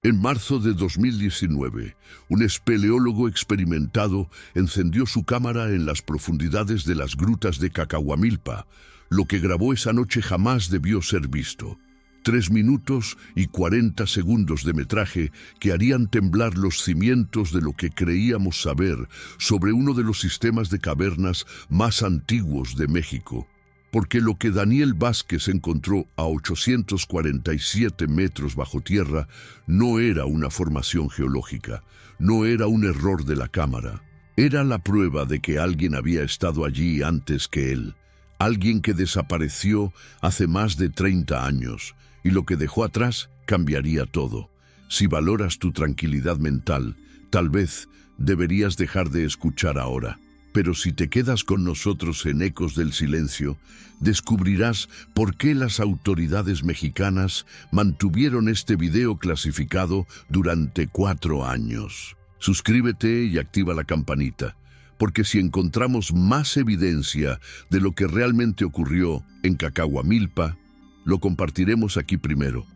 En marzo de 2019, un espeleólogo experimentado encendió su cámara en las profundidades de las grutas de Cacahuamilpa. Lo que grabó esa noche jamás debió ser visto. 3 minutos y 40 segundos de metraje que harían temblar los cimientos de lo que creíamos saber sobre uno de los sistemas de cavernas más antiguos de México. Porque lo que Daniel Vázquez encontró a 847 metros bajo tierra no era una formación geológica, no era un error de la cámara. Era la prueba de que alguien había estado allí antes que él, alguien que desapareció hace más de 30 años, y lo que dejó atrás cambiaría todo. Si valoras tu tranquilidad mental, tal vez deberías dejar de escuchar ahora. Pero si te quedas con nosotros en Ecos del Silencio, descubrirás por qué las autoridades mexicanas mantuvieron este video clasificado durante 4 años. Suscríbete y activa la campanita, porque si encontramos más evidencia de lo que realmente ocurrió en Cacahuamilpa, lo compartiremos aquí primero.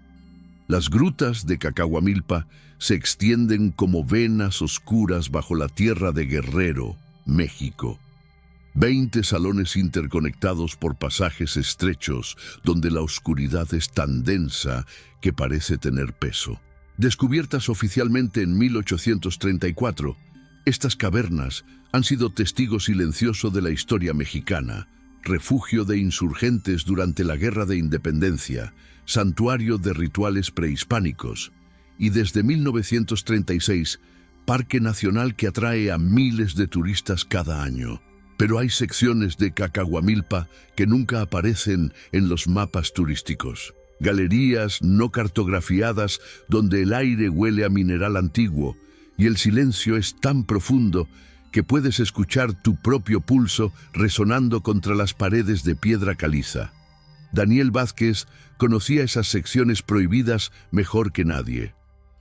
Las grutas de Cacahuamilpa se extienden como venas oscuras bajo la tierra de Guerrero, México. 20 salones interconectados por pasajes estrechos donde la oscuridad es tan densa que parece tener peso. Descubiertas oficialmente en 1834, estas cavernas han sido testigo silencioso de la historia mexicana, refugio de insurgentes durante la Guerra de Independencia, santuario de rituales prehispánicos, y desde 1936, Parque Nacional que atrae a miles de turistas cada año. Pero hay secciones de Cacahuamilpa que nunca aparecen en los mapas turísticos. Galerías no cartografiadas donde el aire huele a mineral antiguo y el silencio es tan profundo que puedes escuchar tu propio pulso resonando contra las paredes de piedra caliza. Daniel Vázquez conocía esas secciones prohibidas mejor que nadie.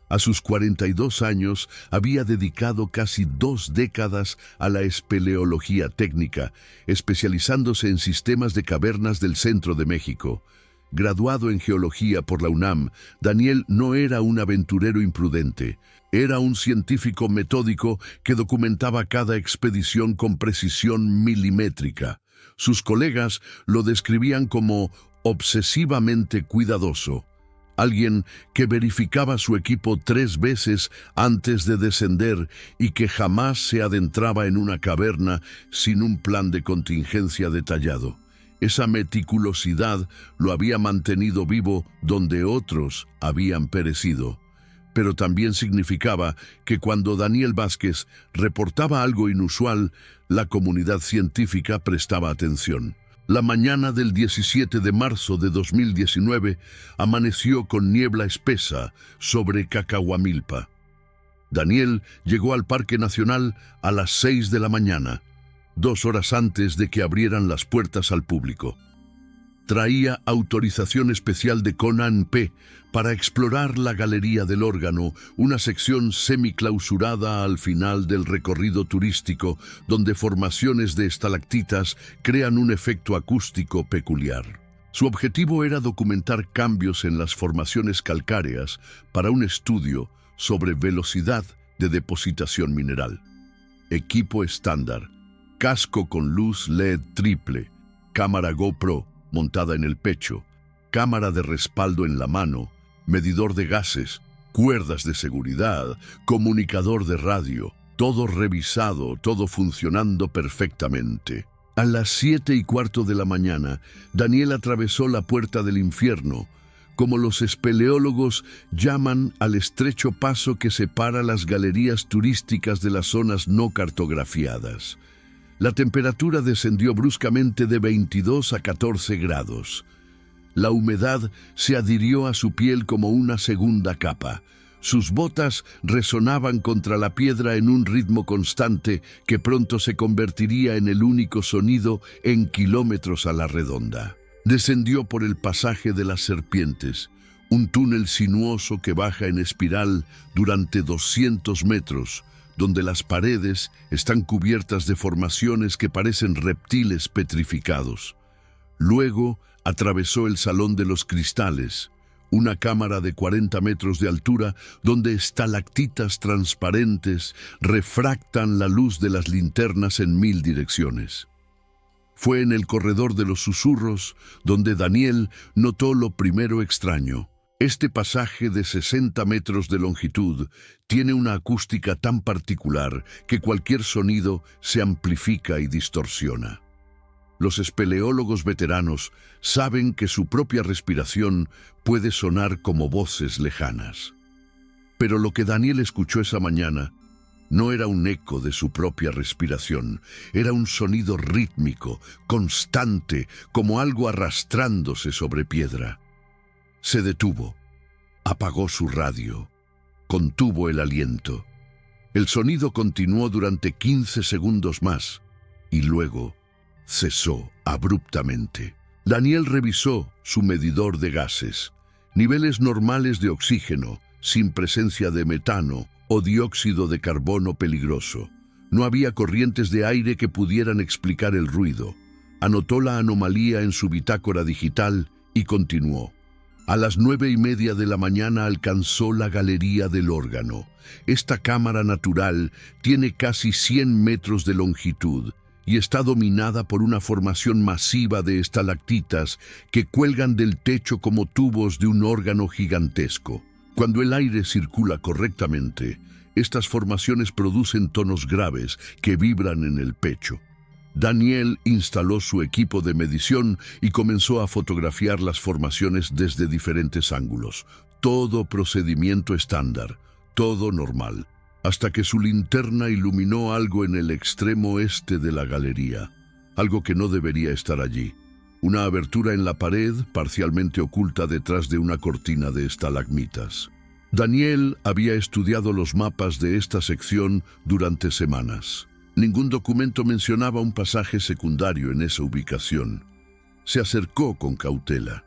A sus 42 años había dedicado casi 2 décadas a la espeleología técnica, especializándose en sistemas de cavernas del centro de México. Graduado en geología por la UNAM, Daniel no era un aventurero imprudente. Era un científico metódico que documentaba cada expedición con precisión milimétrica. Sus colegas lo describían como obsesivamente cuidadoso. Alguien que verificaba su equipo 3 veces antes de descender y que jamás se adentraba en una caverna sin un plan de contingencia detallado. Esa meticulosidad lo había mantenido vivo donde otros habían perecido. Pero también significaba que cuando Daniel Vázquez reportaba algo inusual, la comunidad científica prestaba atención. La mañana del 17 de marzo de 2019 amaneció con niebla espesa sobre Cacahuamilpa. Daniel llegó al Parque Nacional a las 6 de la mañana, 2 horas antes de que abrieran las puertas al público. Traía autorización especial de CONANP para explorar la Galería del Órgano, una sección semiclausurada al final del recorrido turístico, donde formaciones de estalactitas crean un efecto acústico peculiar. Su objetivo era documentar cambios en las formaciones calcáreas para un estudio sobre velocidad de depositación mineral. Equipo estándar, casco con luz LED triple, cámara GoPro montada en el pecho, cámara de respaldo en la mano, medidor de gases, cuerdas de seguridad, comunicador de radio, todo revisado, todo funcionando perfectamente. A las 7:15 de la mañana, Daniel atravesó la puerta del infierno, como los espeleólogos llaman al estrecho paso que separa las galerías turísticas de las zonas no cartografiadas. La temperatura descendió bruscamente de 22 a 14 grados. La humedad se adhirió a su piel como una segunda capa. Sus botas resonaban contra la piedra en un ritmo constante que pronto se convertiría en el único sonido en kilómetros a la redonda. Descendió por el pasaje de las serpientes, un túnel sinuoso que baja en espiral durante 200 metros, donde las paredes están cubiertas de formaciones que parecen reptiles petrificados. Luego atravesó el Salón de los Cristales, una cámara de 40 metros de altura donde estalactitas transparentes refractan la luz de las linternas en 1000 direcciones. Fue en el corredor de los susurros donde Daniel notó lo primero extraño. Este pasaje de 60 metros de longitud tiene una acústica tan particular que cualquier sonido se amplifica y distorsiona. Los espeleólogos veteranos saben que su propia respiración puede sonar como voces lejanas. Pero lo que Daniel escuchó esa mañana no era un eco de su propia respiración, era un sonido rítmico, constante, como algo arrastrándose sobre piedra. Se detuvo, apagó su radio, contuvo el aliento. El sonido continuó durante 15 segundos más y luego cesó abruptamente. Daniel revisó su medidor de gases, niveles normales de oxígeno, sin presencia de metano o dióxido de carbono peligroso. No había corrientes de aire que pudieran explicar el ruido. Anotó la anomalía en su bitácora digital y continuó. A las 9:30 de la mañana alcanzó la galería del órgano. Esta cámara natural tiene casi 100 metros de longitud y está dominada por una formación masiva de estalactitas que cuelgan del techo como tubos de un órgano gigantesco. Cuando el aire circula correctamente, estas formaciones producen tonos graves que vibran en el pecho. Daniel instaló su equipo de medición y comenzó a fotografiar las formaciones desde diferentes ángulos. Todo procedimiento estándar, todo normal, hasta que su linterna iluminó algo en el extremo este de la galería, algo que no debería estar allí. Una abertura en la pared, parcialmente oculta detrás de una cortina de estalagmitas. Daniel había estudiado los mapas de esta sección durante semanas. Ningún documento mencionaba un pasaje secundario en esa ubicación. Se acercó con cautela.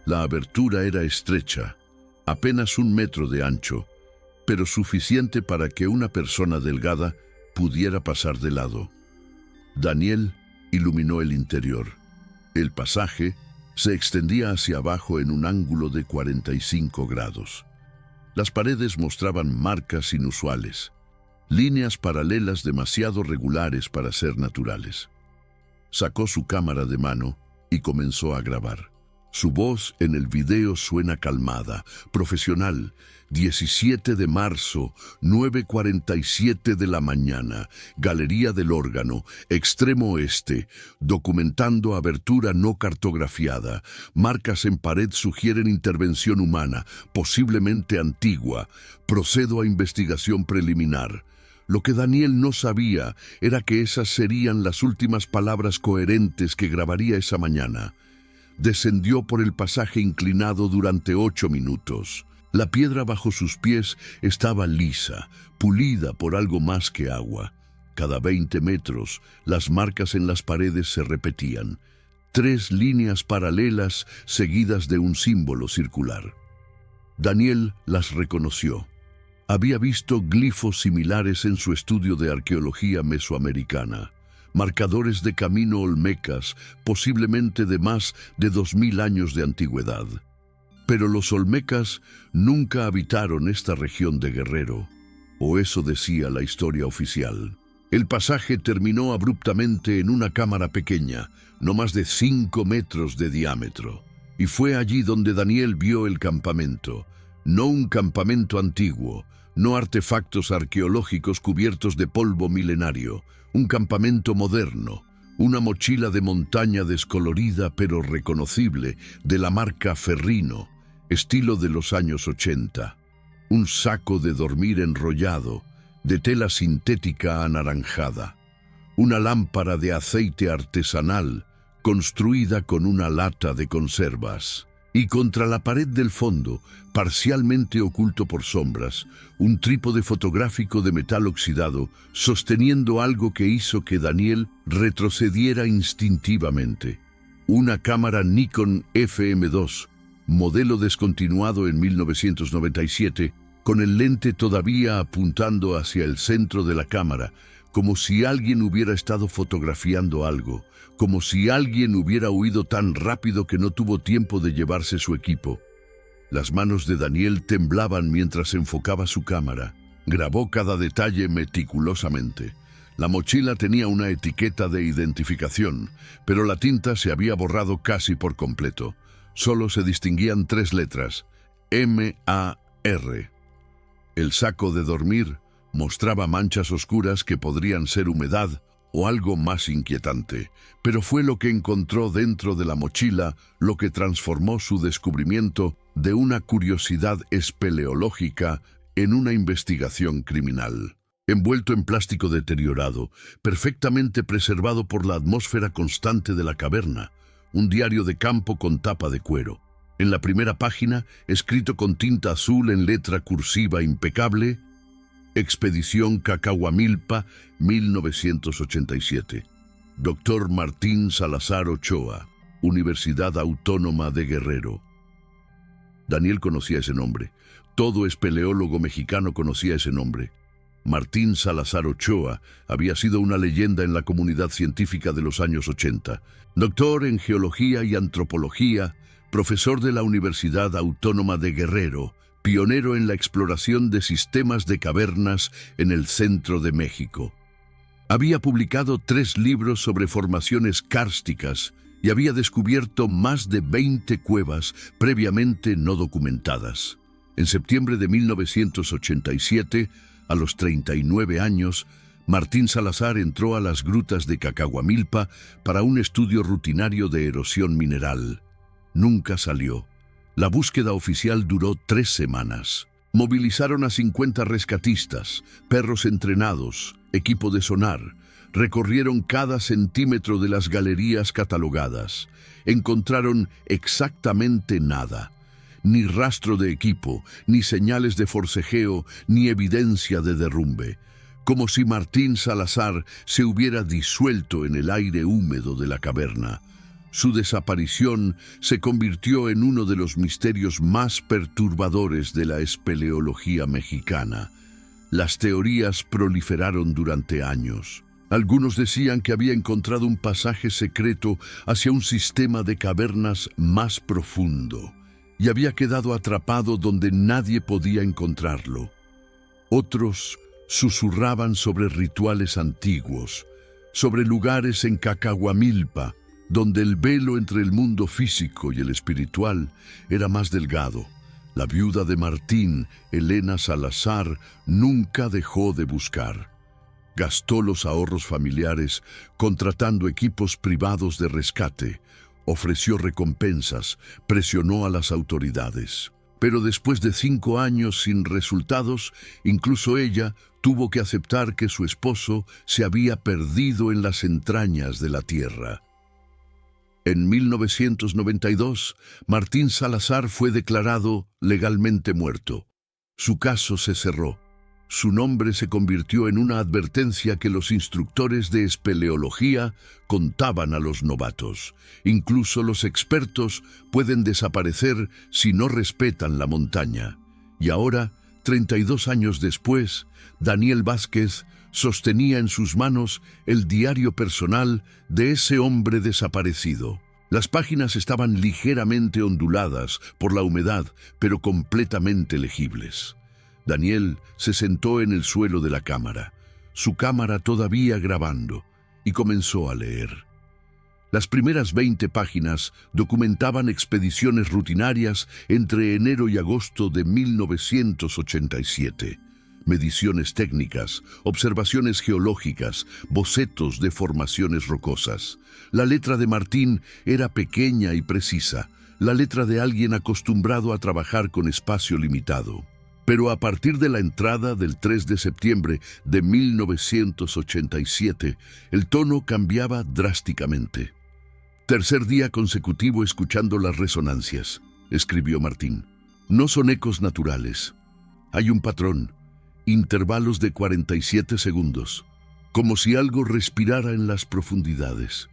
La abertura era estrecha, apenas 1 metro de ancho, pero suficiente para que una persona delgada pudiera pasar de lado. Daniel iluminó el interior. El pasaje se extendía hacia abajo en un ángulo de 45 grados. Las paredes mostraban marcas inusuales, líneas paralelas demasiado regulares para ser naturales. Sacó su cámara de mano y comenzó a grabar. Su voz en el video suena calmada, profesional. 17 de marzo, 9:47 de la mañana, Galería del Órgano, extremo oeste, documentando abertura no cartografiada. Marcas en pared sugieren intervención humana, posiblemente antigua. Procedo a investigación preliminar. Lo que Daniel no sabía era que esas serían las últimas palabras coherentes que grabaría esa mañana. Descendió por el pasaje inclinado durante 8 minutos. La piedra bajo sus pies estaba lisa, pulida por algo más que agua. Cada 20 metros, las marcas en las paredes se repetían. 3 líneas paralelas seguidas de un símbolo circular. Daniel las reconoció. Había visto glifos similares en su estudio de arqueología mesoamericana. Marcadores de camino olmecas, posiblemente de más de 2000 años de antigüedad. Pero los olmecas nunca habitaron esta región de Guerrero, o eso decía la historia oficial. El pasaje terminó abruptamente en una cámara pequeña, no más de 5 metros de diámetro, y fue allí donde Daniel vio el campamento. No un campamento antiguo, no artefactos arqueológicos cubiertos de polvo milenario, un campamento moderno, una mochila de montaña descolorida pero reconocible de la marca Ferrino, estilo de los años 80, un saco de dormir enrollado, de tela sintética anaranjada, una lámpara de aceite artesanal construida con una lata de conservas. Y contra la pared del fondo, parcialmente oculto por sombras, un trípode fotográfico de metal oxidado sosteniendo algo que hizo que Daniel retrocediera instintivamente. Una cámara Nikon FM2, modelo descontinuado en 1997, con el lente todavía apuntando hacia el centro de la cámara, como si alguien hubiera estado fotografiando algo, como si alguien hubiera huido tan rápido que no tuvo tiempo de llevarse su equipo. Las manos de Daniel temblaban mientras enfocaba su cámara. Grabó cada detalle meticulosamente. La mochila tenía una etiqueta de identificación, pero la tinta se había borrado casi por completo. Solo se distinguían 3 letras: M-A-R. El saco de dormir mostraba manchas oscuras que podrían ser humedad o algo más inquietante, pero fue lo que encontró dentro de la mochila lo que transformó su descubrimiento de una curiosidad espeleológica en una investigación criminal. Envuelto en plástico deteriorado, perfectamente preservado por la atmósfera constante de la caverna, un diario de campo con tapa de cuero. En la primera página, escrito con tinta azul en letra cursiva impecable: Expedición Cacahuamilpa, 1987. Dr. Martín Salazar Ochoa, Universidad Autónoma de Guerrero. Daniel conocía ese nombre. Todo espeleólogo mexicano conocía ese nombre. Martín Salazar Ochoa había sido una leyenda en la comunidad científica de los años 80. Doctor en Geología y Antropología, profesor de la Universidad Autónoma de Guerrero, pionero en la exploración de sistemas de cavernas en el centro de México. Había publicado 3 libros sobre formaciones kársticas y había descubierto más de 20 cuevas previamente no documentadas. En septiembre de 1987, a los 39 años, Martín Salazar entró a las grutas de Cacahuamilpa para un estudio rutinario de erosión mineral. Nunca salió. La búsqueda oficial duró 3 semanas. Movilizaron a 50 rescatistas, perros entrenados, equipo de sonar. Recorrieron cada centímetro de las galerías catalogadas. Encontraron exactamente nada. Ni rastro de equipo, ni señales de forcejeo, ni evidencia de derrumbe. Como si Martín Salazar se hubiera disuelto en el aire húmedo de la caverna. Su desaparición se convirtió en uno de los misterios más perturbadores de la espeleología mexicana. Las teorías proliferaron durante años. Algunos decían que había encontrado un pasaje secreto hacia un sistema de cavernas más profundo y había quedado atrapado donde nadie podía encontrarlo. Otros susurraban sobre rituales antiguos, sobre lugares en Cacahuamilpa, donde el velo entre el mundo físico y el espiritual era más delgado. La viuda de Martín, Elena Salazar, nunca dejó de buscar. Gastó los ahorros familiares contratando equipos privados de rescate, ofreció recompensas, presionó a las autoridades. Pero después de 5 años sin resultados, incluso ella tuvo que aceptar que su esposo se había perdido en las entrañas de la tierra. En 1992, Martín Salazar fue declarado legalmente muerto. Su caso se cerró. Su nombre se convirtió en una advertencia que los instructores de espeleología contaban a los novatos. Incluso los expertos pueden desaparecer si no respetan la montaña. Y ahora, 32 años después, Daniel Vázquez sostenía en sus manos el diario personal de ese hombre desaparecido. Las páginas estaban ligeramente onduladas por la humedad, pero completamente legibles. Daniel se sentó en el suelo de la cámara, su cámara todavía grabando, y comenzó a leer. Las primeras 20 páginas documentaban expediciones rutinarias entre enero y agosto de 1987. Mediciones técnicas, observaciones geológicas, bocetos de formaciones rocosas. La letra de Martín era pequeña y precisa, la letra de alguien acostumbrado a trabajar con espacio limitado. Pero a partir de la entrada del 3 de septiembre de 1987, el tono cambiaba drásticamente. Tercer día consecutivo escuchando las resonancias, escribió Martín. No son ecos naturales. Hay un patrón, intervalos de 47 segundos, como si algo respirara en las profundidades.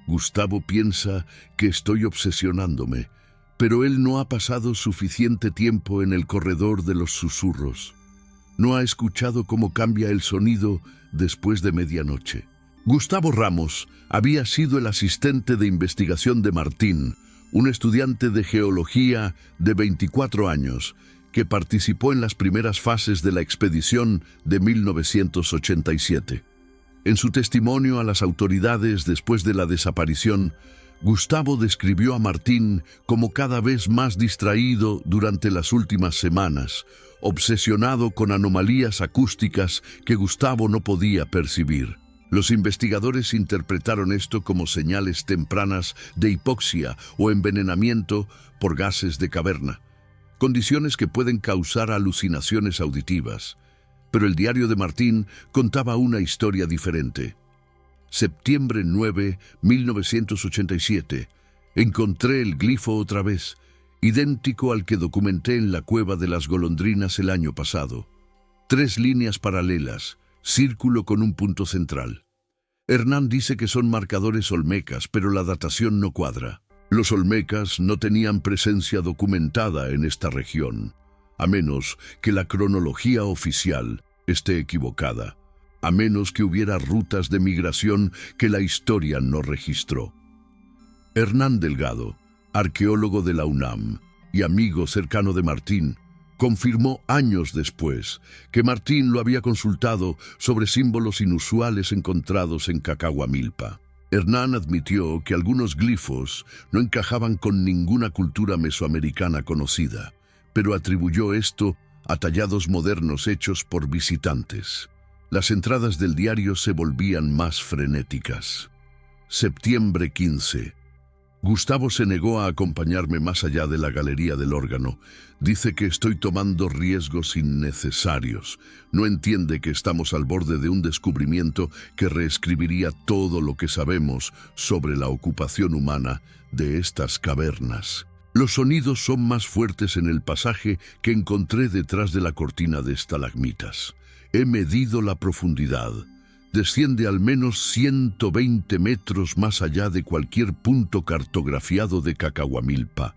Gustavo piensa que estoy obsesionándome, pero él no ha pasado suficiente tiempo en el corredor de los susurros. No ha escuchado cómo cambia el sonido después de medianoche. Gustavo Ramos había sido el asistente de investigación de Martín, un estudiante de geología de 24 años que participó en las primeras fases de la expedición de 1987. En su testimonio a las autoridades después de la desaparición, Gustavo describió a Martín como cada vez más distraído durante las últimas semanas, obsesionado con anomalías acústicas que Gustavo no podía percibir. Los investigadores interpretaron esto como señales tempranas de hipoxia o envenenamiento por gases de caverna, condiciones que pueden causar alucinaciones auditivas. Pero el diario de Martín contaba una historia diferente. Septiembre 9, 1987. Encontré el glifo otra vez, idéntico al que documenté en la cueva de las golondrinas el año pasado. 3 líneas paralelas, círculo con un punto central. Hernán dice que son marcadores olmecas, pero la datación no cuadra. Los olmecas no tenían presencia documentada en esta región, a menos que la cronología oficial esté equivocada, a menos que hubiera rutas de migración que la historia no registró. Hernán Delgado, arqueólogo de la UNAM y amigo cercano de Martín, confirmó años después que Martín lo había consultado sobre símbolos inusuales encontrados en Cacahuamilpa. Hernán admitió que algunos glifos no encajaban con ninguna cultura mesoamericana conocida, pero atribuyó esto a tallados modernos hechos por visitantes. Las entradas del diario se volvían más frenéticas. Septiembre 15. Gustavo se negó a acompañarme más allá de la galería del órgano. Dice que estoy tomando riesgos innecesarios. No entiende que estamos al borde de un descubrimiento que reescribiría todo lo que sabemos sobre la ocupación humana de estas cavernas. Los sonidos son más fuertes en el pasaje que encontré detrás de la cortina de estalagmitas. He medido la profundidad. Desciende al menos 120 metros más allá de cualquier punto cartografiado de Cacahuamilpa.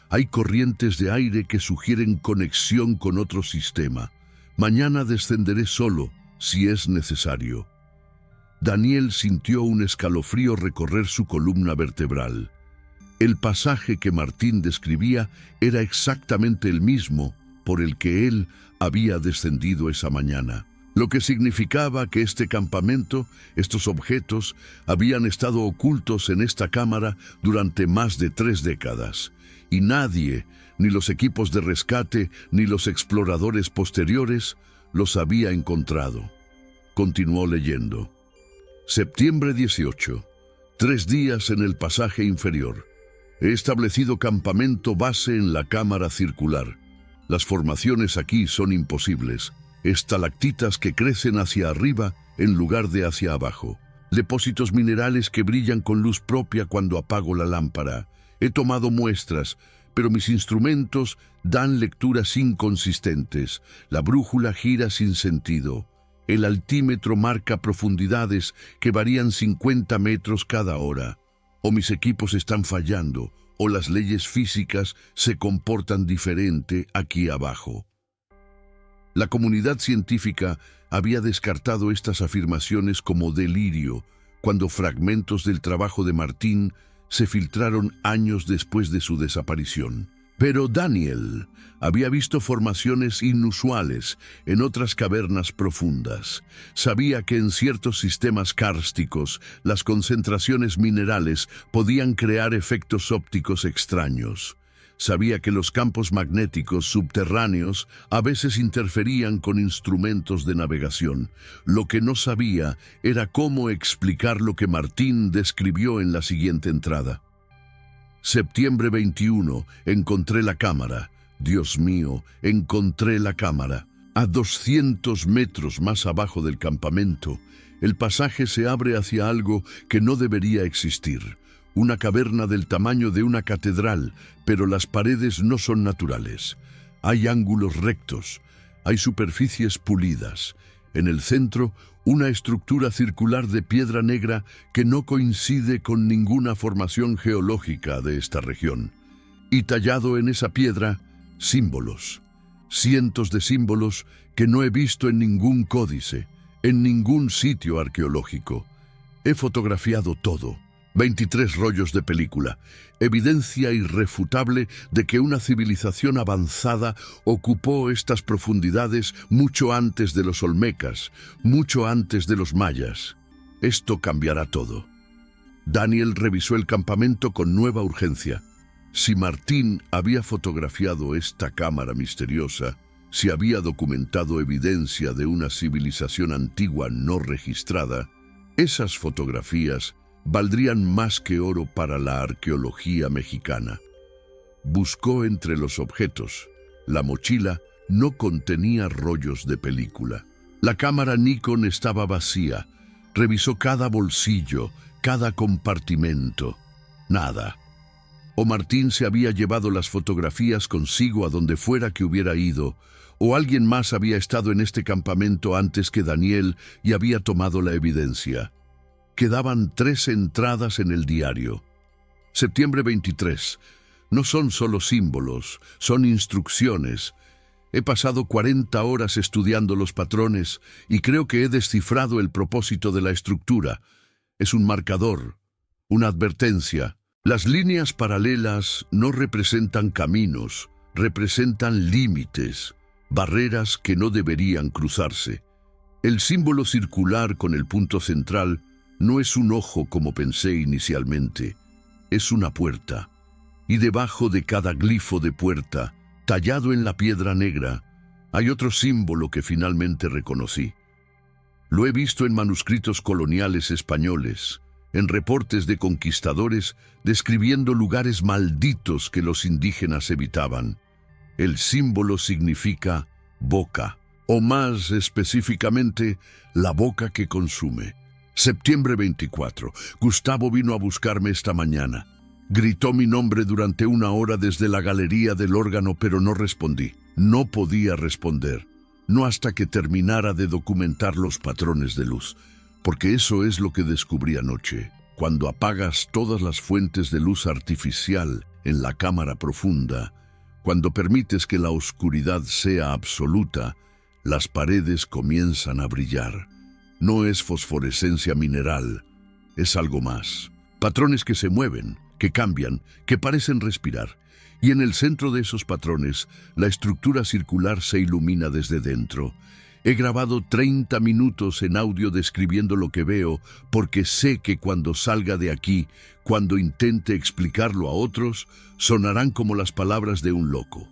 Hay corrientes de aire que sugieren conexión con otro sistema. Mañana descenderé solo, si es necesario. Daniel sintió un escalofrío recorrer su columna vertebral. El pasaje que Martín describía era exactamente el mismo por el que él había descendido esa mañana, lo que significaba que este campamento, estos objetos, habían estado ocultos en esta cámara durante más de 3 décadas, y nadie, ni los equipos de rescate, ni los exploradores posteriores, los había encontrado. Continuó leyendo. Septiembre 18. 3 días en el pasaje inferior. He establecido campamento base en la cámara circular. Las formaciones aquí son imposibles. Estalactitas que crecen hacia arriba en lugar de hacia abajo. Depósitos minerales que brillan con luz propia cuando apago la lámpara. He tomado muestras, pero mis instrumentos dan lecturas inconsistentes. La brújula gira sin sentido. El altímetro marca profundidades que varían 50 metros cada hora. O mis equipos están fallando, o las leyes físicas se comportan diferente aquí abajo. La comunidad científica había descartado estas afirmaciones como delirio cuando fragmentos del trabajo de Martín se filtraron años después de su desaparición. Pero Daniel había visto formaciones inusuales en otras cavernas profundas. Sabía que en ciertos sistemas kársticos las concentraciones minerales podían crear efectos ópticos extraños. Sabía que los campos magnéticos subterráneos a veces interferían con instrumentos de navegación. Lo que no sabía era cómo explicar lo que Martín describió en la siguiente entrada. Septiembre 21. Encontré la cámara. Dios mío, encontré la cámara. A 200 metros más abajo del campamento, el pasaje se abre hacia algo que no debería existir. Una caverna del tamaño de una catedral, pero las paredes no son naturales. Hay ángulos rectos, hay superficies pulidas. En el centro, una estructura circular de piedra negra que no coincide con ninguna formación geológica de esta región. Y tallado en esa piedra, símbolos. Cientos de símbolos que no he visto en ningún códice, en ningún sitio arqueológico. He fotografiado todo. 23 rollos de película, evidencia irrefutable de que una civilización avanzada ocupó estas profundidades mucho antes de los olmecas, mucho antes de los mayas. Esto cambiará todo. Daniel revisó el campamento con nueva urgencia. Si Martín había fotografiado esta cámara misteriosa, si había documentado evidencia de una civilización antigua no registrada, esas fotografías valdrían más que oro para la arqueología mexicana. Buscó entre los objetos. La mochila no contenía rollos de película. La cámara Nikon estaba vacía. Revisó cada bolsillo, cada compartimento. Nada. O Martín se había llevado las fotografías consigo a donde fuera que hubiera ido, o alguien más había estado en este campamento antes que Daniel y había tomado la evidencia. Quedaban 3 entradas en el diario. Septiembre 23. No son solo símbolos, son instrucciones. He pasado 40 horas estudiando los patrones y creo que he descifrado el propósito de la estructura. Es un marcador, una advertencia. Las líneas paralelas no representan caminos, representan límites, barreras que no deberían cruzarse. El símbolo circular con el punto central no es un ojo como pensé inicialmente, es una puerta. Y debajo de cada glifo de puerta, tallado en la piedra negra, hay otro símbolo que finalmente reconocí. Lo he visto en manuscritos coloniales españoles, en reportes de conquistadores describiendo lugares malditos que los indígenas evitaban. El símbolo significa boca, o más específicamente, la boca que consume. Septiembre 24. Gustavo vino a buscarme esta mañana. Gritó mi nombre durante 1 hora desde la galería del órgano, pero no respondí. No podía responder. No hasta que terminara de documentar los patrones de luz. Porque eso es lo que descubrí anoche. Cuando apagas todas las fuentes de luz artificial en la cámara profunda, cuando permites que la oscuridad sea absoluta, las paredes comienzan a brillar. No es fosforescencia mineral, es algo más. Patrones que se mueven, que cambian, que parecen respirar. Y en el centro de esos patrones, la estructura circular se ilumina desde dentro. He grabado 30 minutos en audio describiendo lo que veo, porque sé que cuando salga de aquí, cuando intente explicarlo a otros, sonarán como las palabras de un loco.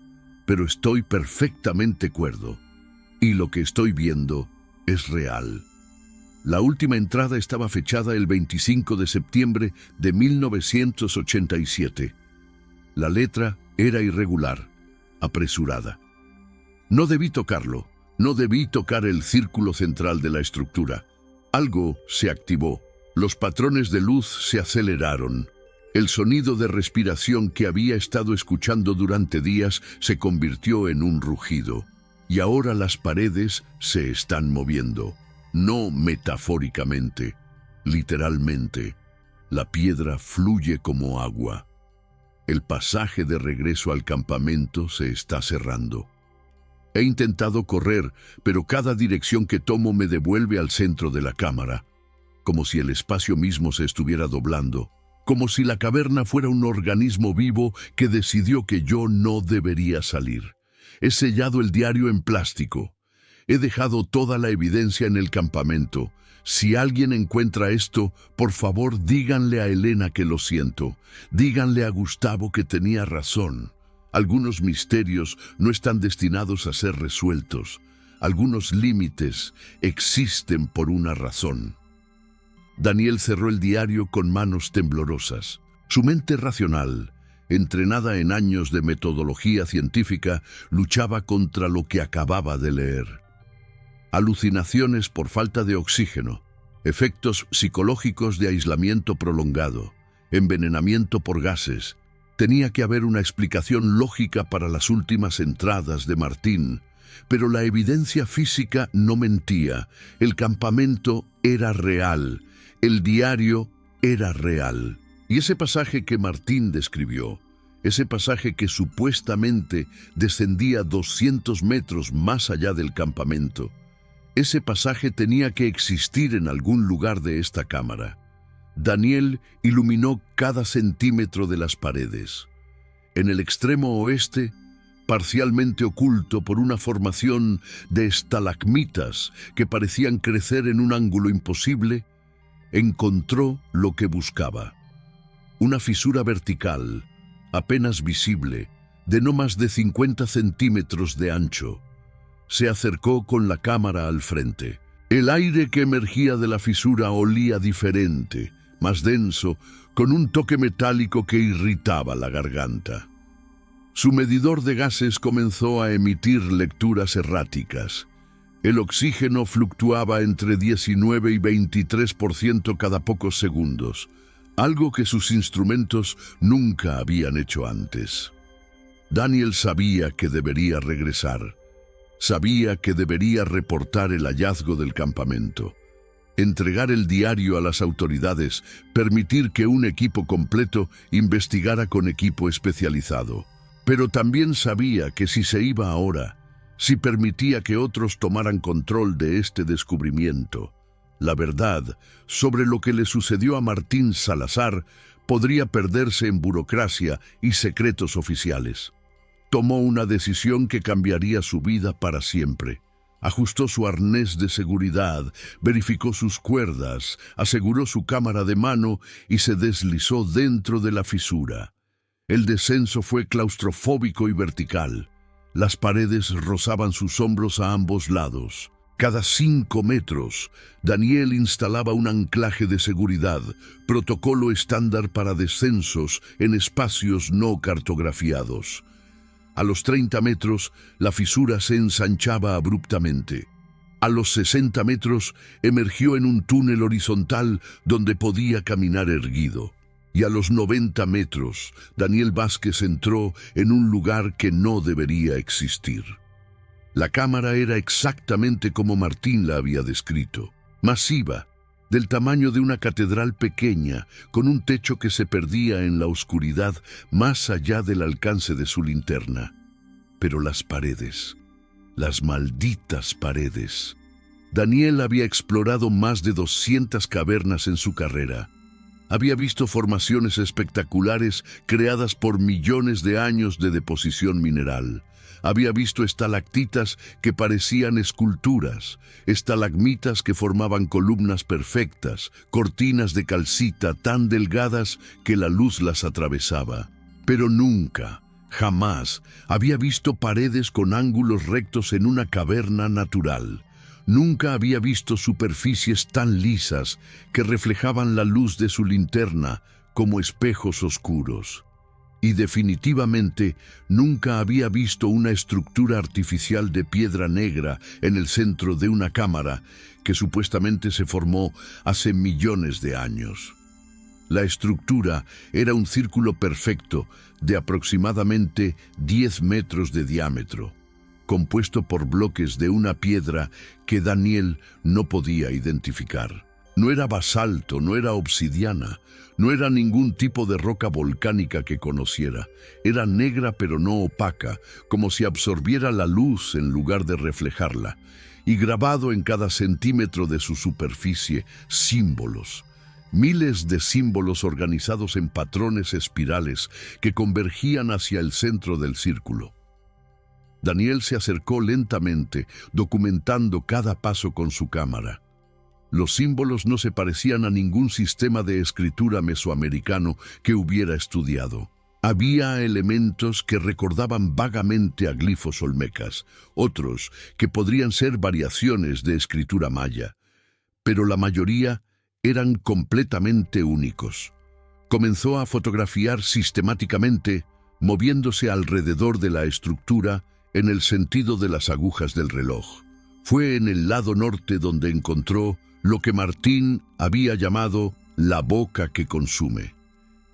Pero estoy perfectamente cuerdo. Y lo que estoy viendo es real. La última entrada estaba fechada el 25 de septiembre de 1987. La letra era irregular, apresurada. No debí tocarlo, no debí tocar el círculo central de la estructura. Algo se activó, los patrones de luz se aceleraron. El sonido de respiración que había estado escuchando durante días se convirtió en un rugido. Y ahora las paredes se están moviendo. No metafóricamente, literalmente. La piedra fluye como agua. El pasaje de regreso al campamento se está cerrando. He intentado correr, pero cada dirección que tomo me devuelve al centro de la cámara, como si el espacio mismo se estuviera doblando, como si la caverna fuera un organismo vivo que decidió que yo no debería salir. He sellado el diario en plástico. He dejado toda la evidencia en el campamento. Si alguien encuentra esto, por favor díganle a Elena que lo siento. Díganle a Gustavo que tenía razón. Algunos misterios no están destinados a ser resueltos. Algunos límites existen por una razón. Daniel cerró el diario con manos temblorosas. Su mente racional, entrenada en años de metodología científica, luchaba contra lo que acababa de leer. Alucinaciones por falta de oxígeno, efectos psicológicos de aislamiento prolongado, envenenamiento por gases. Tenía que haber una explicación lógica para las últimas entradas de Martín, pero la evidencia física no mentía. El campamento era real, el diario era real. Y ese pasaje que Martín describió, ese pasaje que supuestamente descendía 200 metros más allá del campamento, ese pasaje tenía que existir en algún lugar de esta cámara. Daniel iluminó cada centímetro de las paredes. En el extremo oeste, parcialmente oculto por una formación de estalagmitas que parecían crecer en un ángulo imposible, encontró lo que buscaba. Una fisura vertical, apenas visible, de no más de 50 centímetros de ancho. Se acercó con la cámara al frente. El aire que emergía de la fisura olía diferente, más denso, con un toque metálico que irritaba la garganta. Su medidor de gases comenzó a emitir lecturas erráticas. El oxígeno fluctuaba entre 19 y 23% cada pocos segundos, algo que sus instrumentos nunca habían hecho antes. Daniel sabía que debería regresar. Sabía que debería reportar el hallazgo del campamento, entregar el diario a las autoridades, permitir que un equipo completo investigara con equipo especializado. Pero también sabía que si se iba ahora, si permitía que otros tomaran control de este descubrimiento, la verdad sobre lo que le sucedió a Martín Salazar podría perderse en burocracia y secretos oficiales. Tomó una decisión que cambiaría su vida para siempre. Ajustó su arnés de seguridad, verificó sus cuerdas, aseguró su cámara de mano y se deslizó dentro de la fisura. El descenso fue claustrofóbico y vertical. Las paredes rozaban sus hombros a ambos lados. Cada 5 metros, Daniel instalaba un anclaje de seguridad, protocolo estándar para descensos en espacios no cartografiados. A los 30 metros, la fisura se ensanchaba abruptamente. A los 60 metros, emergió en un túnel horizontal donde podía caminar erguido. Y a los 90 metros, Daniel Vázquez entró en un lugar que no debería existir. La cámara era exactamente como Martín la había descrito. Masiva, del tamaño de una catedral pequeña, con un techo que se perdía en la oscuridad más allá del alcance de su linterna. Pero las paredes, las malditas paredes. Daniel había explorado más de 200 cavernas en su carrera. Había visto formaciones espectaculares creadas por millones de años de deposición mineral. Había visto estalactitas que parecían esculturas, estalagmitas que formaban columnas perfectas, cortinas de calcita tan delgadas que la luz las atravesaba. Pero nunca, jamás, había visto paredes con ángulos rectos en una caverna natural. Nunca había visto superficies tan lisas que reflejaban la luz de su linterna como espejos oscuros. Y definitivamente nunca había visto una estructura artificial de piedra negra en el centro de una cámara que supuestamente se formó hace millones de años. La estructura era un círculo perfecto de aproximadamente 10 metros de diámetro, compuesto por bloques de una piedra que Daniel no podía identificar. No era basalto, no era obsidiana, no era ningún tipo de roca volcánica que conociera. Era negra pero no opaca, como si absorbiera la luz en lugar de reflejarla. Y grabado en cada centímetro de su superficie, símbolos. Miles de símbolos organizados en patrones espirales que convergían hacia el centro del círculo. Daniel se acercó lentamente, documentando cada paso con su cámara. Los símbolos no se parecían a ningún sistema de escritura mesoamericano que hubiera estudiado. Había elementos que recordaban vagamente a glifos olmecas, otros que podrían ser variaciones de escritura maya, pero la mayoría eran completamente únicos. Comenzó a fotografiar sistemáticamente, moviéndose alrededor de la estructura en el sentido de las agujas del reloj. Fue en el lado norte donde encontró lo que Martín había llamado la boca que consume.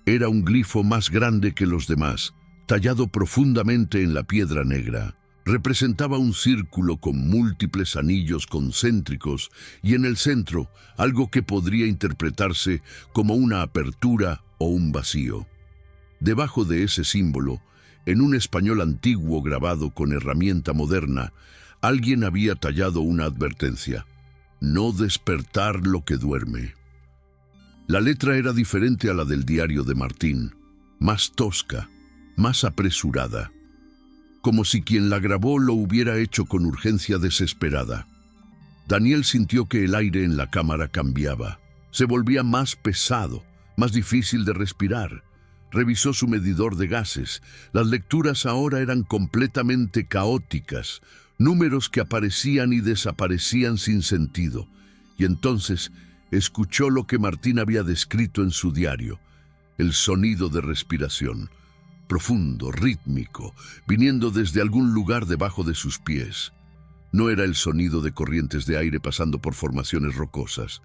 Era un glifo más grande que los demás, tallado profundamente en la piedra negra. Representaba un círculo con múltiples anillos concéntricos y en el centro algo que podría interpretarse como una apertura o un vacío. Debajo de ese símbolo, en un español antiguo grabado con herramienta moderna, alguien había tallado una advertencia: no despertar lo que duerme. La letra era diferente a la del diario de Martín, más tosca, más apresurada, como si quien la grabó lo hubiera hecho con urgencia desesperada. Daniel sintió que el aire en la cámara cambiaba, se volvía más pesado, más difícil de respirar. Revisó su medidor de gases. Las lecturas ahora eran completamente caóticas, números que aparecían y desaparecían sin sentido. Y entonces escuchó lo que Martín había descrito en su diario, el sonido de respiración, profundo, rítmico, viniendo desde algún lugar debajo de sus pies. No era el sonido de corrientes de aire pasando por formaciones rocosas.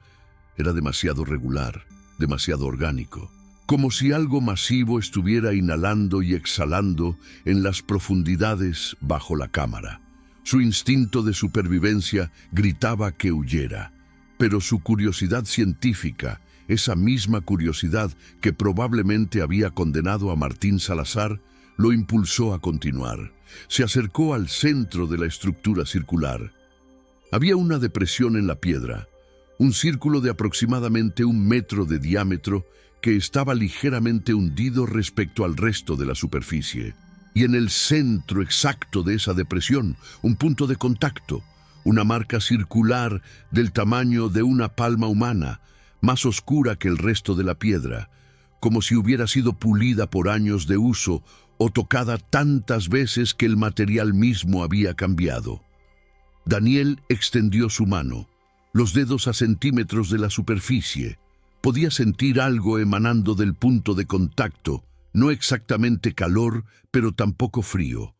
Era demasiado regular, demasiado orgánico, como si algo masivo estuviera inhalando y exhalando en las profundidades bajo la cámara. Su instinto de supervivencia gritaba que huyera, pero su curiosidad científica, esa misma curiosidad que probablemente había condenado a Martín Salazar, lo impulsó a continuar. Se acercó al centro de la estructura circular. Había una depresión en la piedra, un círculo de aproximadamente 1 metro de diámetro que estaba ligeramente hundido respecto al resto de la superficie. Y en el centro exacto de esa depresión, un punto de contacto, una marca circular del tamaño de una palma humana, más oscura que el resto de la piedra, como si hubiera sido pulida por años de uso o tocada tantas veces que el material mismo había cambiado. Daniel extendió su mano, los dedos a centímetros de la superficie. Podía sentir algo emanando del punto de contacto, no exactamente calor, pero tampoco frío.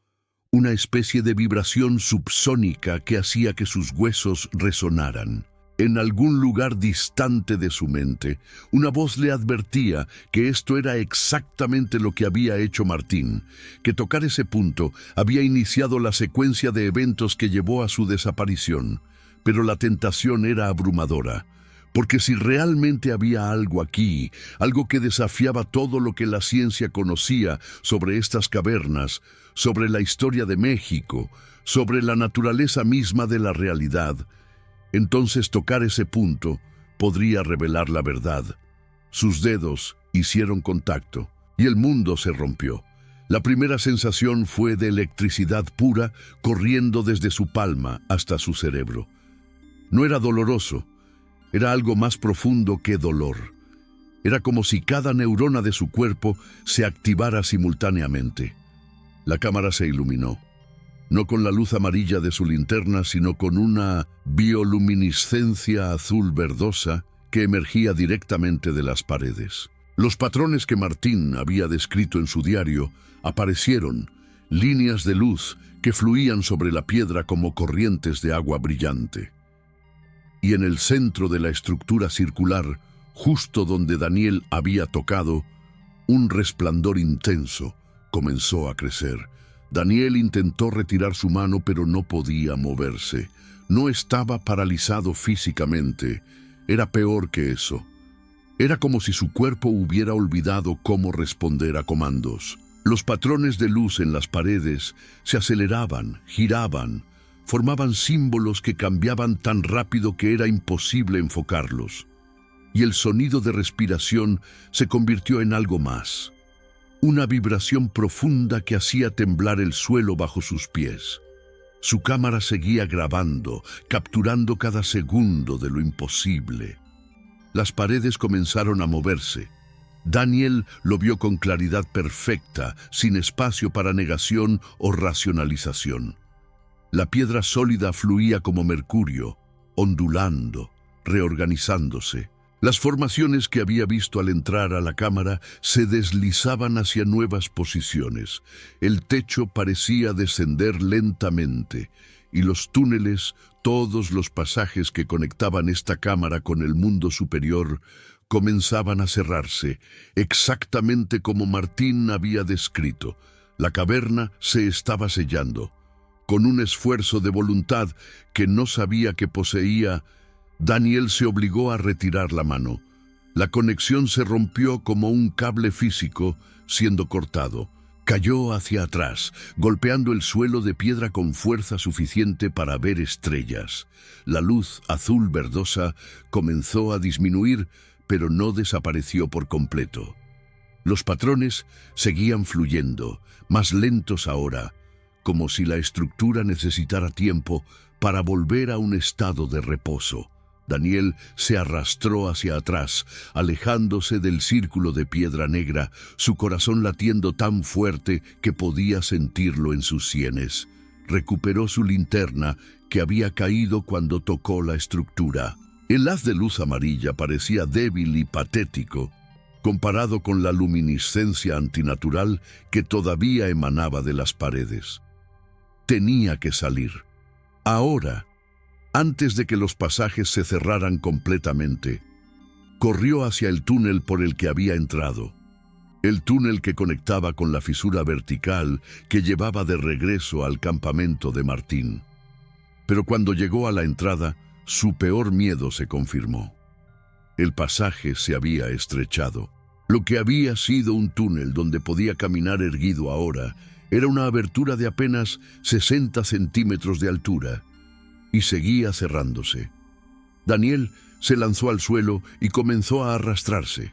Una especie de vibración subsónica que hacía que sus huesos resonaran. En algún lugar distante de su mente, una voz le advertía que esto era exactamente lo que había hecho Martín, que tocar ese punto había iniciado la secuencia de eventos que llevó a su desaparición. Pero la tentación era abrumadora, porque si realmente había algo aquí, algo que desafiaba todo lo que la ciencia conocía sobre estas cavernas, sobre la historia de México, sobre la naturaleza misma de la realidad, entonces tocar ese punto podría revelar la verdad. Sus dedos hicieron contacto y el mundo se rompió. La primera sensación fue de electricidad pura corriendo desde su palma hasta su cerebro. No era doloroso, era algo más profundo que dolor. Era como si cada neurona de su cuerpo se activara simultáneamente. La cámara se iluminó. No con la luz amarilla de su linterna, sino con una bioluminiscencia azul verdosa que emergía directamente de las paredes. Los patrones que Martín había descrito en su diario aparecieron, líneas de luz que fluían sobre la piedra como corrientes de agua brillante. Y en el centro de la estructura circular, justo donde Daniel había tocado, un resplandor intenso comenzó a crecer. Daniel intentó retirar su mano, pero no podía moverse. No estaba paralizado físicamente. Era peor que eso. Era como si su cuerpo hubiera olvidado cómo responder a comandos. Los patrones de luz en las paredes se aceleraban, giraban, formaban símbolos que cambiaban tan rápido que era imposible enfocarlos. Y el sonido de respiración se convirtió en algo más. Una vibración profunda que hacía temblar el suelo bajo sus pies. Su cámara seguía grabando, capturando cada segundo de lo imposible. Las paredes comenzaron a moverse. Daniel lo vio con claridad perfecta, sin espacio para negación o racionalización. La piedra sólida fluía como mercurio, ondulando, reorganizándose. Las formaciones que había visto al entrar a la cámara se deslizaban hacia nuevas posiciones. El techo parecía descender lentamente y los túneles, todos los pasajes que conectaban esta cámara con el mundo superior, comenzaban a cerrarse, exactamente como Martín había descrito. La caverna se estaba sellando. Con un esfuerzo de voluntad que no sabía que poseía, Daniel se obligó a retirar la mano. La conexión se rompió como un cable físico siendo cortado. Cayó hacia atrás, golpeando el suelo de piedra con fuerza suficiente para ver estrellas. La luz azul verdosa comenzó a disminuir, pero no desapareció por completo. Los patrones seguían fluyendo, más lentos ahora, como si la estructura necesitara tiempo para volver a un estado de reposo. Daniel se arrastró hacia atrás, alejándose del círculo de piedra negra, su corazón latiendo tan fuerte que podía sentirlo en sus sienes. Recuperó su linterna, que había caído cuando tocó la estructura. El haz de luz amarilla parecía débil y patético, comparado con la luminiscencia antinatural que todavía emanaba de las paredes. Tenía que salir. Ahora, antes de que los pasajes se cerraran completamente, corrió hacia el túnel por el que había entrado. El túnel que conectaba con la fisura vertical que llevaba de regreso al campamento de Martín. Pero cuando llegó a la entrada, su peor miedo se confirmó. El pasaje se había estrechado. Lo que había sido un túnel donde podía caminar erguido ahora era una abertura de apenas 60 centímetros de altura y seguía cerrándose. Daniel se lanzó al suelo y comenzó a arrastrarse.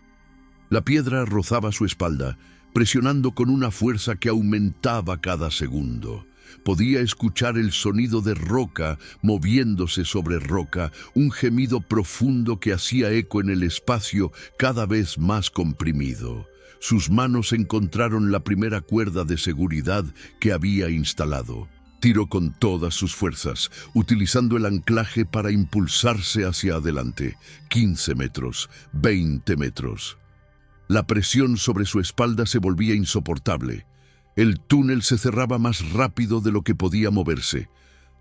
La piedra rozaba su espalda, presionando con una fuerza que aumentaba cada segundo. Podía escuchar el sonido de roca moviéndose sobre roca, un gemido profundo que hacía eco en el espacio cada vez más comprimido. Sus manos encontraron la primera cuerda de seguridad que había instalado. Tiró con todas sus fuerzas, utilizando el anclaje para impulsarse hacia adelante. 15 metros, 20 metros. La presión sobre su espalda se volvía insoportable. El túnel se cerraba más rápido de lo que podía moverse.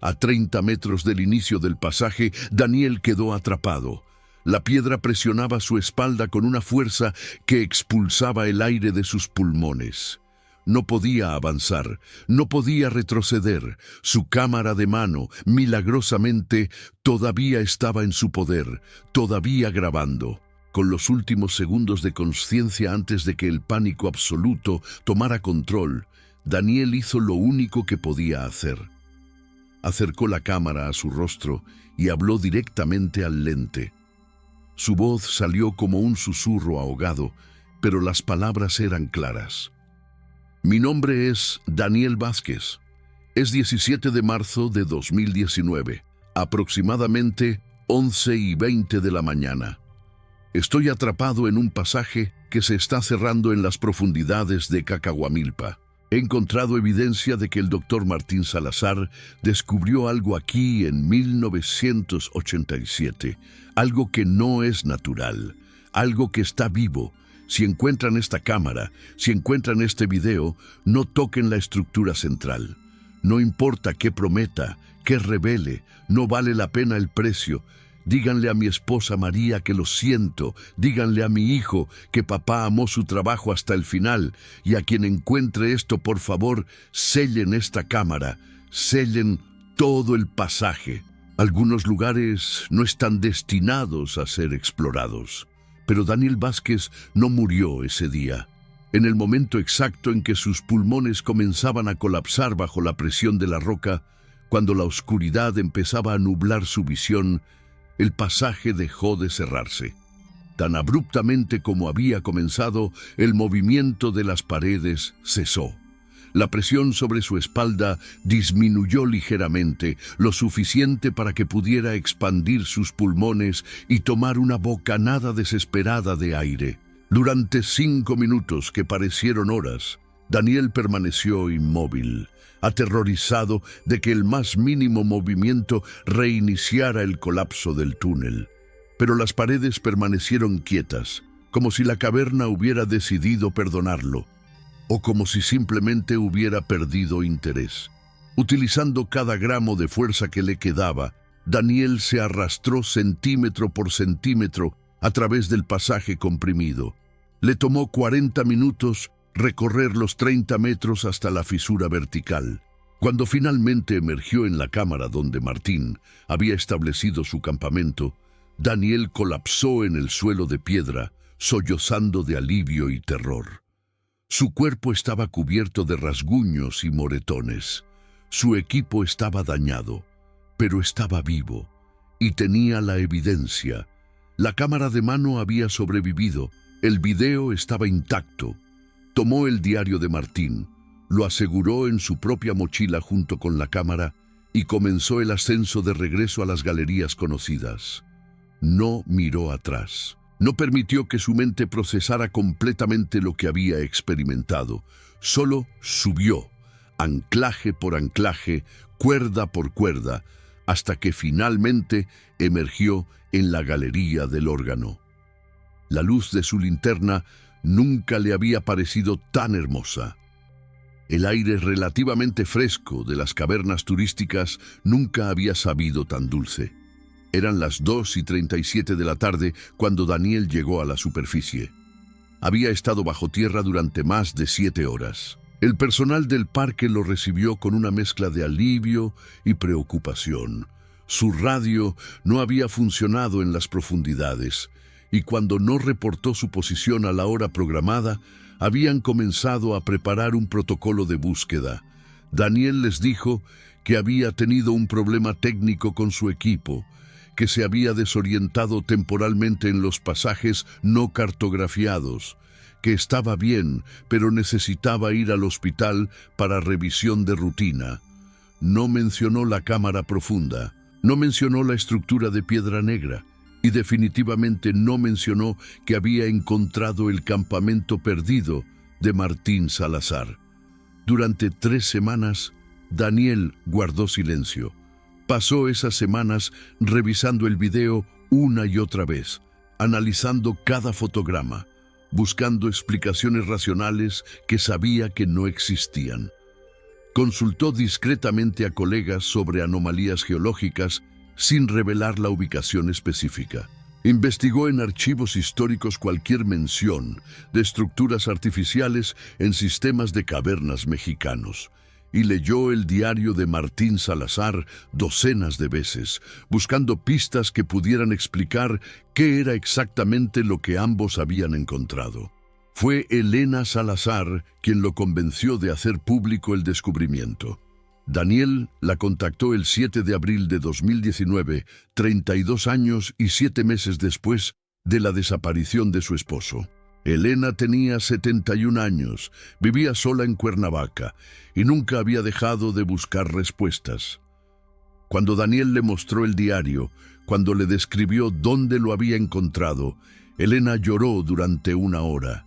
A 30 metros del inicio del pasaje, Daniel quedó atrapado. La piedra presionaba su espalda con una fuerza que expulsaba el aire de sus pulmones. No podía avanzar, no podía retroceder. Su cámara de mano, milagrosamente, todavía estaba en su poder, todavía grabando. Con los últimos segundos de consciencia antes de que el pánico absoluto tomara control, Daniel hizo lo único que podía hacer. Acercó la cámara a su rostro y habló directamente al lente. Su voz salió como un susurro ahogado, pero las palabras eran claras. Mi nombre es Daniel Vázquez. Es 17 de marzo de 2019, aproximadamente 11:20 de la mañana. Estoy atrapado en un pasaje que se está cerrando en las profundidades de Cacahuamilpa. He encontrado evidencia de que el doctor Martín Salazar descubrió algo aquí en 1987, algo que no es natural, algo que está vivo. Si encuentran esta cámara, si encuentran este video, no toquen la estructura central. No importa qué prometa, qué revele, no vale la pena el precio. Díganle a mi esposa María que lo siento, díganle a mi hijo que papá amó su trabajo hasta el final, y a quien encuentre esto, por favor, sellen esta cámara, sellen todo el pasaje. Algunos lugares no están destinados a ser explorados, pero Daniel Vázquez no murió ese día. En el momento exacto en que sus pulmones comenzaban a colapsar bajo la presión de la roca, cuando la oscuridad empezaba a nublar su visión, el pasaje dejó de cerrarse. Tan abruptamente como había comenzado, el movimiento de las paredes cesó. La presión sobre su espalda disminuyó ligeramente, lo suficiente para que pudiera expandir sus pulmones y tomar una bocanada desesperada de aire. Durante 5 minutos, que parecieron horas, Daniel permaneció inmóvil, aterrorizado de que el más mínimo movimiento reiniciara el colapso del túnel. Pero las paredes permanecieron quietas, como si la caverna hubiera decidido perdonarlo, o como si simplemente hubiera perdido interés. Utilizando cada gramo de fuerza que le quedaba, Daniel se arrastró centímetro por centímetro a través del pasaje comprimido. Le tomó 40 minutos recorrer los 30 metros hasta la fisura vertical. Cuando finalmente emergió en la cámara donde Martín había establecido su campamento, Daniel colapsó en el suelo de piedra, sollozando de alivio y terror. Su cuerpo estaba cubierto de rasguños y moretones. Su equipo estaba dañado, pero estaba vivo y tenía la evidencia, La cámara de mano había sobrevivido, el video estaba intacto. Tomó el diario de Martín, lo aseguró en su propia mochila junto con la cámara y comenzó el ascenso de regreso a las galerías conocidas. No miró atrás. No permitió que su mente procesara completamente lo que había experimentado. Solo subió, anclaje por anclaje, cuerda por cuerda, hasta que finalmente emergió en la galería del órgano. La luz de su linterna nunca le había parecido tan hermosa. El aire relativamente fresco de las cavernas turísticas nunca había sabido tan dulce. Eran las 2:37 de la tarde cuando Daniel llegó a la superficie. Había estado bajo tierra durante más de 7 horas. El personal del parque lo recibió con una mezcla de alivio y preocupación. Su radio no había funcionado en las profundidades, y cuando no reportó su posición a la hora programada, habían comenzado a preparar un protocolo de búsqueda. Daniel les dijo que había tenido un problema técnico con su equipo, que se había desorientado temporalmente en los pasajes no cartografiados, que estaba bien, pero necesitaba ir al hospital para revisión de rutina. No mencionó la cámara profunda, no mencionó la estructura de Piedra Negra, y definitivamente no mencionó que había encontrado el campamento perdido de Martín Salazar. Durante 3 semanas, Daniel guardó silencio. Pasó esas semanas revisando el video una y otra vez, analizando cada fotograma, buscando explicaciones racionales que sabía que no existían. Consultó discretamente a colegas sobre anomalías geológicas sin revelar la ubicación específica. Investigó en archivos históricos cualquier mención de estructuras artificiales en sistemas de cavernas mexicanos y leyó el diario de Martín Salazar docenas de veces, buscando pistas que pudieran explicar qué era exactamente lo que ambos habían encontrado. Fue Elena Salazar quien lo convenció de hacer público el descubrimiento. Daniel la contactó el 7 de abril de 2019, 32 años y 7 meses después de la desaparición de su esposo. Elena tenía 71 años, vivía sola en Cuernavaca y nunca había dejado de buscar respuestas. Cuando Daniel le mostró el diario, cuando le describió dónde lo había encontrado, Elena lloró durante 1 hora.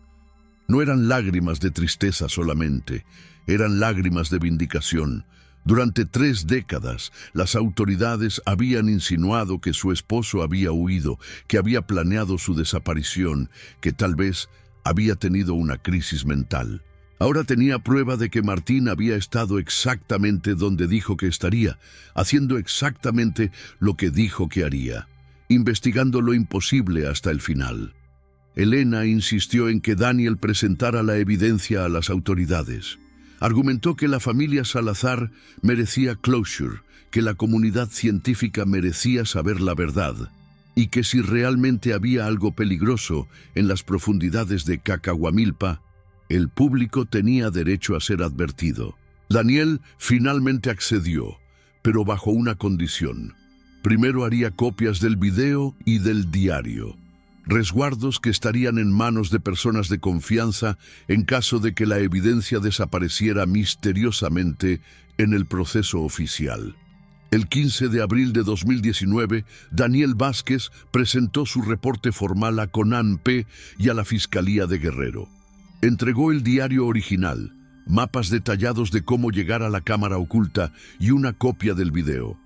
No eran lágrimas de tristeza solamente, eran lágrimas de vindicación. Durante 3 décadas, las autoridades habían insinuado que su esposo había huido, que había planeado su desaparición, que tal vez había tenido una crisis mental. Ahora tenía prueba de que Martín había estado exactamente donde dijo que estaría, haciendo exactamente lo que dijo que haría, investigando lo imposible hasta el final. Elena insistió en que Daniel presentara la evidencia a las autoridades. Argumentó que la familia Salazar merecía closure, que la comunidad científica merecía saber la verdad, y que si realmente había algo peligroso en las profundidades de Cacahuamilpa, el público tenía derecho a ser advertido. Daniel finalmente accedió, pero bajo una condición. Primero haría copias del video y del diario, resguardos que estarían en manos de personas de confianza en caso de que la evidencia desapareciera misteriosamente en el proceso oficial. El 15 de abril de 2019, Daniel Vázquez presentó su reporte formal a CONANP y a la Fiscalía de Guerrero. Entregó el diario original, mapas detallados de cómo llegar a la cámara oculta y una copia del video.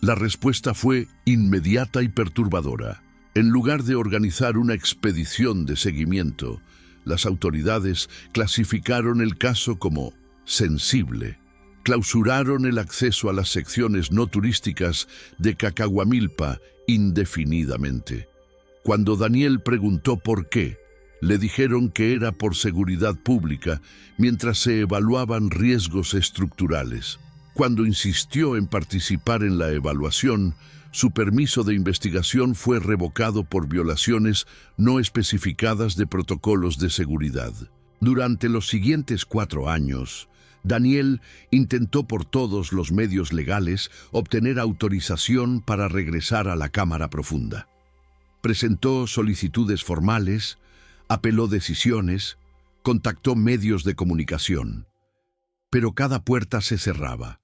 La respuesta fue inmediata y perturbadora. En lugar de organizar una expedición de seguimiento, las autoridades clasificaron el caso como sensible. Clausuraron el acceso a las secciones no turísticas de Cacahuamilpa indefinidamente. Cuando Daniel preguntó por qué, le dijeron que era por seguridad pública mientras se evaluaban riesgos estructurales. Cuando insistió en participar en la evaluación, su permiso de investigación fue revocado por violaciones no especificadas de protocolos de seguridad. Durante los siguientes 4 años, Daniel intentó por todos los medios legales obtener autorización para regresar a la cámara profunda. Presentó solicitudes formales, apeló decisiones, contactó medios de comunicación. Pero cada puerta se cerraba.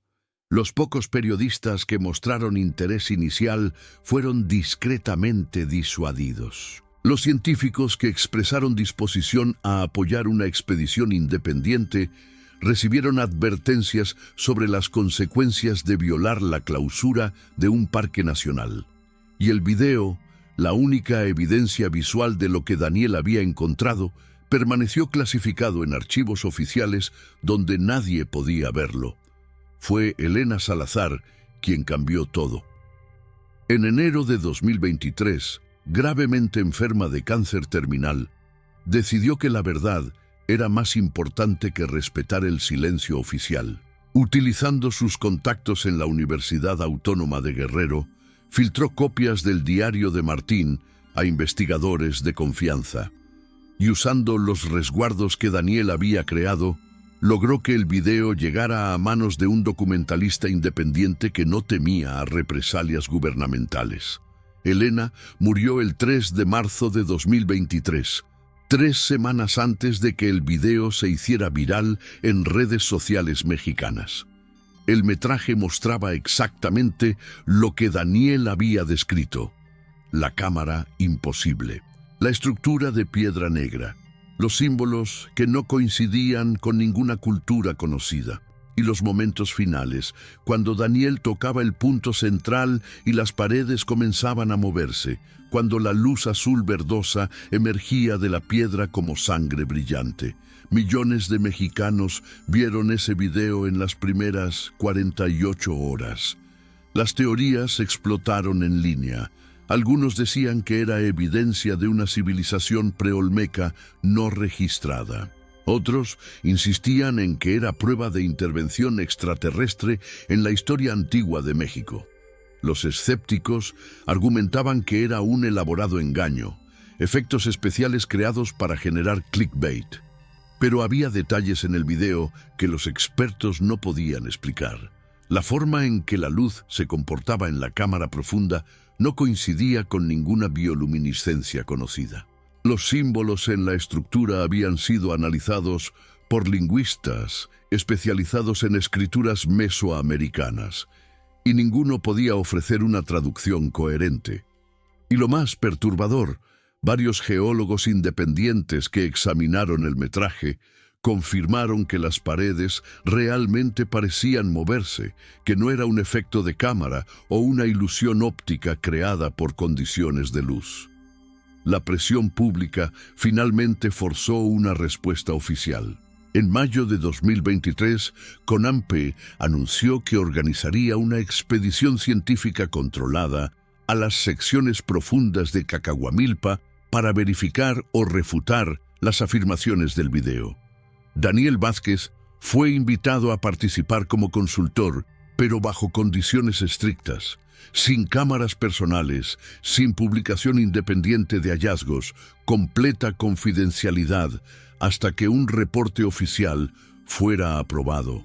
Los pocos periodistas que mostraron interés inicial fueron discretamente disuadidos. Los científicos que expresaron disposición a apoyar una expedición independiente recibieron advertencias sobre las consecuencias de violar la clausura de un parque nacional. Y el video, la única evidencia visual de lo que Daniel había encontrado, permaneció clasificado en archivos oficiales donde nadie podía verlo. Fue Elena Salazar quien cambió todo. En enero de 2023, gravemente enferma de cáncer terminal, decidió que la verdad era más importante que respetar el silencio oficial. Utilizando sus contactos en la Universidad Autónoma de Guerrero, filtró copias del diario de Martín a investigadores de confianza. Y usando los resguardos que Daniel había creado, logró que el video llegara a manos de un documentalista independiente que no temía a represalias gubernamentales. Elena murió el 3 de marzo de 2023, 3 semanas antes de que el video se hiciera viral en redes sociales mexicanas. El metraje mostraba exactamente lo que Daniel había descrito: la cámara imposible, la estructura de piedra negra, los símbolos que no coincidían con ninguna cultura conocida, y los momentos finales, cuando Daniel tocaba el punto central y las paredes comenzaban a moverse, cuando la luz azul verdosa emergía de la piedra como sangre brillante. Millones de mexicanos vieron ese video en las primeras 48 horas. Las teorías explotaron en línea. Algunos decían que era evidencia de una civilización preolmeca no registrada. Otros insistían en que era prueba de intervención extraterrestre en la historia antigua de México. Los escépticos argumentaban que era un elaborado engaño, efectos especiales creados para generar clickbait. Pero había detalles en el video que los expertos no podían explicar. La forma en que la luz se comportaba en la cámara profunda no coincidía con ninguna bioluminiscencia conocida. Los símbolos en la estructura habían sido analizados por lingüistas especializados en escrituras mesoamericanas, y ninguno podía ofrecer una traducción coherente. Y lo más perturbador, varios geólogos independientes que examinaron el metraje confirmaron que las paredes realmente parecían moverse, que no era un efecto de cámara o una ilusión óptica creada por condiciones de luz. La presión pública finalmente forzó una respuesta oficial. En mayo de 2023, CONAMPE anunció que organizaría una expedición científica controlada a las secciones profundas de Cacahuamilpa para verificar o refutar las afirmaciones del video. Daniel Vázquez fue invitado a participar como consultor, pero bajo condiciones estrictas, sin cámaras personales, sin publicación independiente de hallazgos, completa confidencialidad, hasta que un reporte oficial fuera aprobado.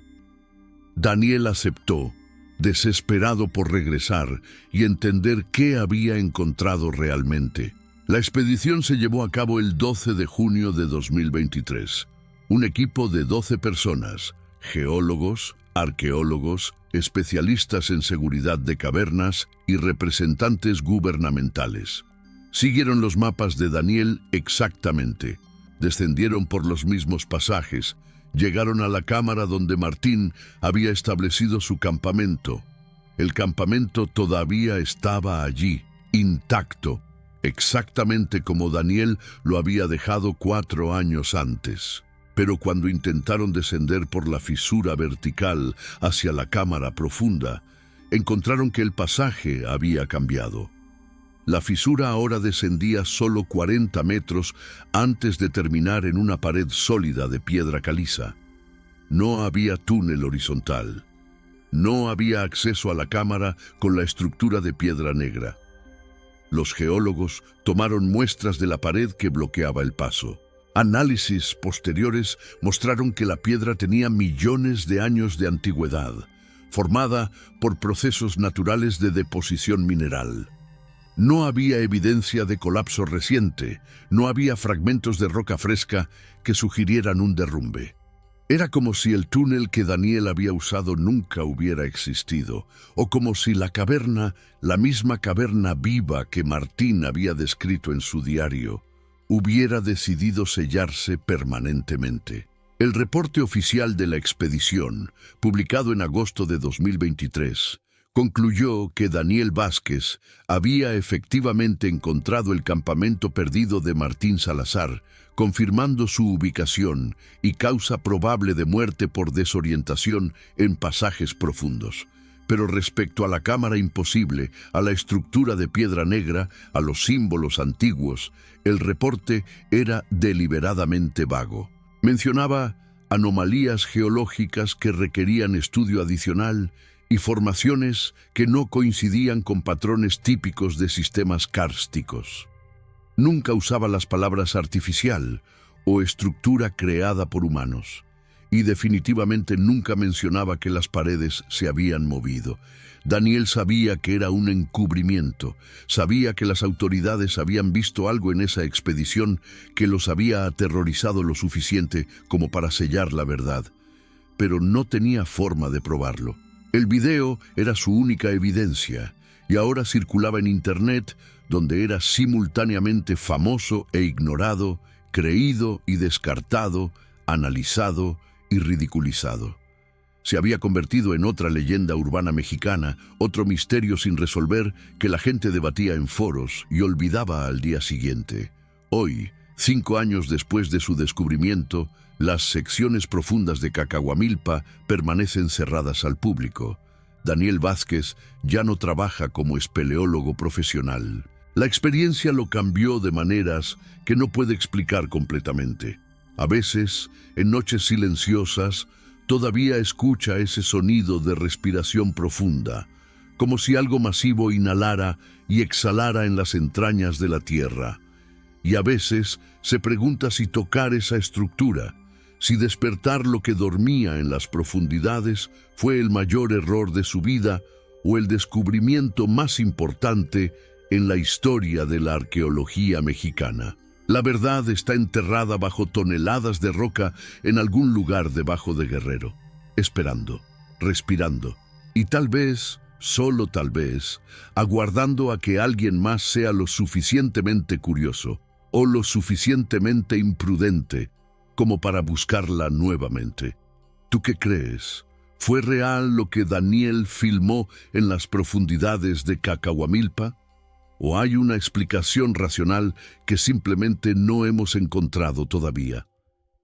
Daniel aceptó, desesperado por regresar y entender qué había encontrado realmente. La expedición se llevó a cabo el 12 de junio de 2023. Un equipo de 12 personas, geólogos, arqueólogos, especialistas en seguridad de cavernas y representantes gubernamentales. Siguieron los mapas de Daniel exactamente. Descendieron por los mismos pasajes, llegaron a la cámara donde Martín había establecido su campamento. El campamento todavía estaba allí, intacto, exactamente como Daniel lo había dejado 4 años antes. Pero cuando intentaron descender por la fisura vertical hacia la cámara profunda, encontraron que el pasaje había cambiado. La fisura ahora descendía solo 40 metros antes de terminar en una pared sólida de piedra caliza. No había túnel horizontal. No había acceso a la cámara con la estructura de piedra negra. Los geólogos tomaron muestras de la pared que bloqueaba el paso. Análisis posteriores mostraron que la piedra tenía millones de años de antigüedad, formada por procesos naturales de deposición mineral. No había evidencia de colapso reciente, no había fragmentos de roca fresca que sugirieran un derrumbe. Era como si el túnel que Daniel había usado nunca hubiera existido, o como si la caverna, la misma caverna viva que Martín había descrito en su diario, hubiera decidido sellarse permanentemente. El reporte oficial de la expedición, publicado en agosto de 2023, concluyó que Daniel Vázquez había efectivamente encontrado el campamento perdido de Martín Salazar, confirmando su ubicación y causa probable de muerte por desorientación en pasajes profundos. Pero respecto a la cámara imposible, a la estructura de piedra negra, a los símbolos antiguos, el reporte era deliberadamente vago. Mencionaba anomalías geológicas que requerían estudio adicional y formaciones que no coincidían con patrones típicos de sistemas kársticos. Nunca usaba las palabras artificial o estructura creada por humanos, y definitivamente nunca mencionaba que las paredes se habían movido. Daniel sabía que era un encubrimiento, sabía que las autoridades habían visto algo en esa expedición que los había aterrorizado lo suficiente como para sellar la verdad, pero no tenía forma de probarlo. El video era su única evidencia, y ahora circulaba en Internet, donde era simultáneamente famoso e ignorado, creído y descartado, analizado y ridiculizado. Se había convertido en otra leyenda urbana mexicana, otro misterio sin resolver que la gente debatía en foros y olvidaba al día siguiente. Hoy, 5 años después de su descubrimiento, las secciones profundas de Cacahuamilpa permanecen cerradas al público. Daniel Vázquez ya no trabaja como espeleólogo profesional. La experiencia lo cambió de maneras que no puede explicar completamente. A veces, en noches silenciosas, todavía escucha ese sonido de respiración profunda, como si algo masivo inhalara y exhalara en las entrañas de la tierra. Y a veces se pregunta si tocar esa estructura, si despertar lo que dormía en las profundidades fue el mayor error de su vida o el descubrimiento más importante en la historia de la arqueología mexicana. La verdad está enterrada bajo toneladas de roca en algún lugar debajo de Guerrero, esperando, respirando y tal vez, solo tal vez, aguardando a que alguien más sea lo suficientemente curioso o lo suficientemente imprudente como para buscarla nuevamente. ¿Tú qué crees? ¿Fue real lo que Daniel filmó en las profundidades de Cacahuamilpa? ¿O hay una explicación racional que simplemente no hemos encontrado todavía?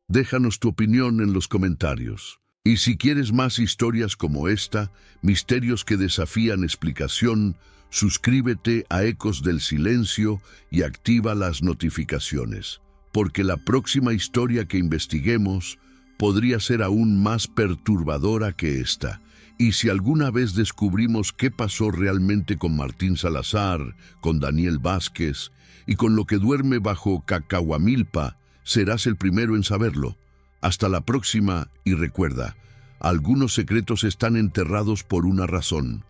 Déjanos tu opinión en los comentarios. Y si quieres más historias como esta, misterios que desafían explicación, suscríbete a Ecos del Silencio y activa las notificaciones, porque la próxima historia que investiguemos podría ser aún más perturbadora que esta. Y si alguna vez descubrimos qué pasó realmente con Martín Salazar, con Daniel Vázquez y con lo que duerme bajo Cacahuamilpa, serás el primero en saberlo. Hasta la próxima y recuerda, algunos secretos están enterrados por una razón.